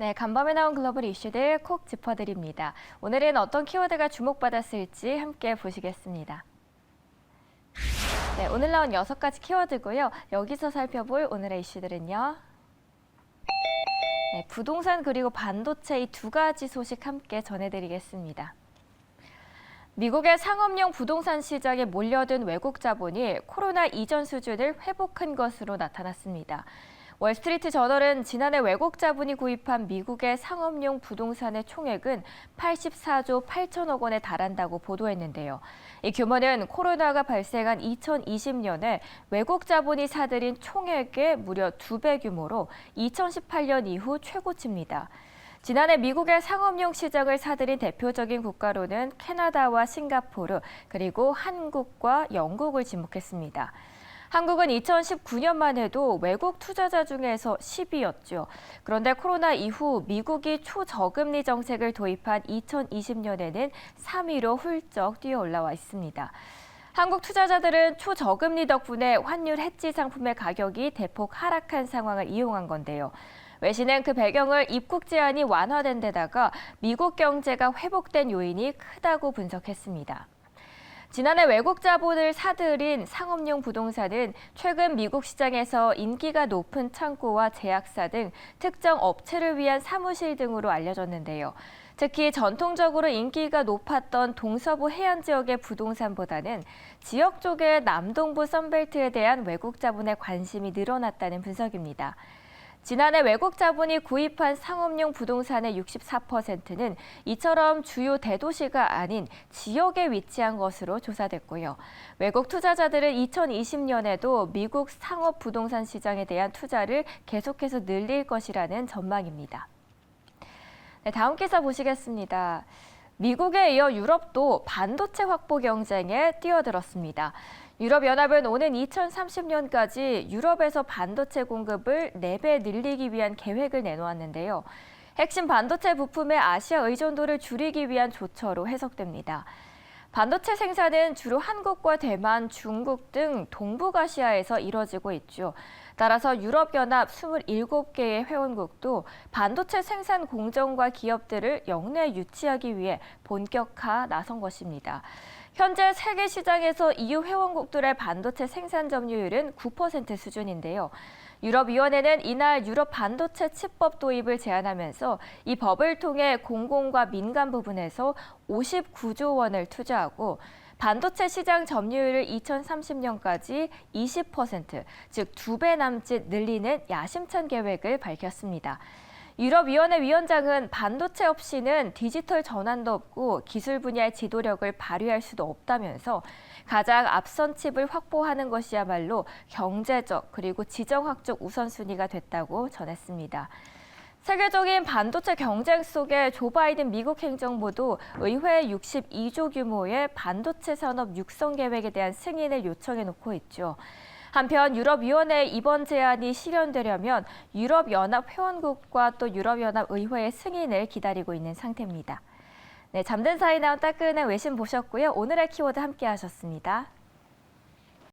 네, 간밤에 나온 글로벌 이슈들 콕 짚어드립니다. 오늘은 어떤 키워드가 주목받았을지 함께 보시겠습니다. 네, 오늘 나온 6가지 키워드고요. 여기서 살펴볼 오늘의 이슈들은요. 네, 부동산 그리고 반도체 이 2가지 소식 함께 전해드리겠습니다. 미국의 상업용 부동산 시장에 몰려든 외국 자본이 코로나 이전 수준을 회복한 것으로 나타났습니다. 월스트리트 저널은 지난해 외국 자본이 구입한 미국의 상업용 부동산의 총액은 84조 8천억 원에 달한다고 보도했는데요. 이 규모는 코로나가 발생한 2020년에 외국 자본이 사들인 총액의 무려 2배 규모로 2018년 이후 최고치입니다. 지난해 미국의 상업용 시장을 사들인 대표적인 국가로는 캐나다와 싱가포르, 그리고 한국과 영국을 지목했습니다. 한국은 2019년만 해도 외국 투자자 중에서 10위였죠. 그런데 코로나 이후 미국이 초저금리 정책을 도입한 2020년에는 3위로 훌쩍 뛰어 올라와 있습니다. 한국 투자자들은 초저금리 덕분에 환율 해지 상품의 가격이 대폭 하락한 상황을 이용한 건데요. 외신은 그 배경을 입국 제한이 완화된 데다가 미국 경제가 회복된 요인이 크다고 분석했습니다. 지난해 외국 자본을 사들인 상업용 부동산은 최근 미국 시장에서 인기가 높은 창고와 제약사 등 특정 업체를 위한 사무실 등으로 알려졌는데요. 특히 전통적으로 인기가 높았던 동서부 해안 지역의 부동산보다는 지역 쪽의 남동부 선벨트에 대한 외국 자본의 관심이 늘어났다는 분석입니다. 지난해 외국 자본이 구입한 상업용 부동산의 64%는 이처럼 주요 대도시가 아닌 지역에 위치한 것으로 조사됐고요. 외국 투자자들은 2020년에도 미국 상업 부동산 시장에 대한 투자를 계속해서 늘릴 것이라는 전망입니다. 네, 다음 기사 보시겠습니다. 미국에 이어 유럽도 반도체 확보 경쟁에 뛰어들었습니다. 유럽연합은 오는 2030년까지 유럽에서 반도체 공급을 4배 늘리기 위한 계획을 내놓았는데요. 핵심 반도체 부품의 아시아 의존도를 줄이기 위한 조처로 해석됩니다. 반도체 생산은 주로 한국과 대만, 중국 등 동북아시아에서 이뤄지고 있죠. 따라서 유럽연합 27개의 회원국도 반도체 생산 공정과 기업들을 역내 유치하기 위해 본격화 나선 것입니다. 현재 세계 시장에서 EU 회원국들의 반도체 생산 점유율은 9% 수준인데요. 유럽위원회는 이날 유럽 반도체 칩법 도입을 제안하면서 이 법을 통해 공공과 민간 부분에서 59조 원을 투자하고 반도체 시장 점유율을 2030년까지 20%, 즉 2배 남짓 늘리는 야심찬 계획을 밝혔습니다. 유럽위원회 위원장은 반도체 없이는 디지털 전환도 없고 기술 분야의 지도력을 발휘할 수도 없다면서 가장 앞선 칩을 확보하는 것이야말로 경제적 그리고 지정학적 우선순위가 됐다고 전했습니다. 세계적인 반도체 경쟁 속에 조 바이든 미국 행정부도 의회 62조 규모의 반도체 산업 육성 계획에 대한 승인을 요청해 놓고 있죠. 한편 유럽위원회의 이번 제안이 실현되려면 유럽연합 회원국과 또 유럽연합 의회의 승인을 기다리고 있는 상태입니다. 네, 잠든 사이 나온 따끈한 외신 보셨고요. 오늘의 키워드 함께 하셨습니다.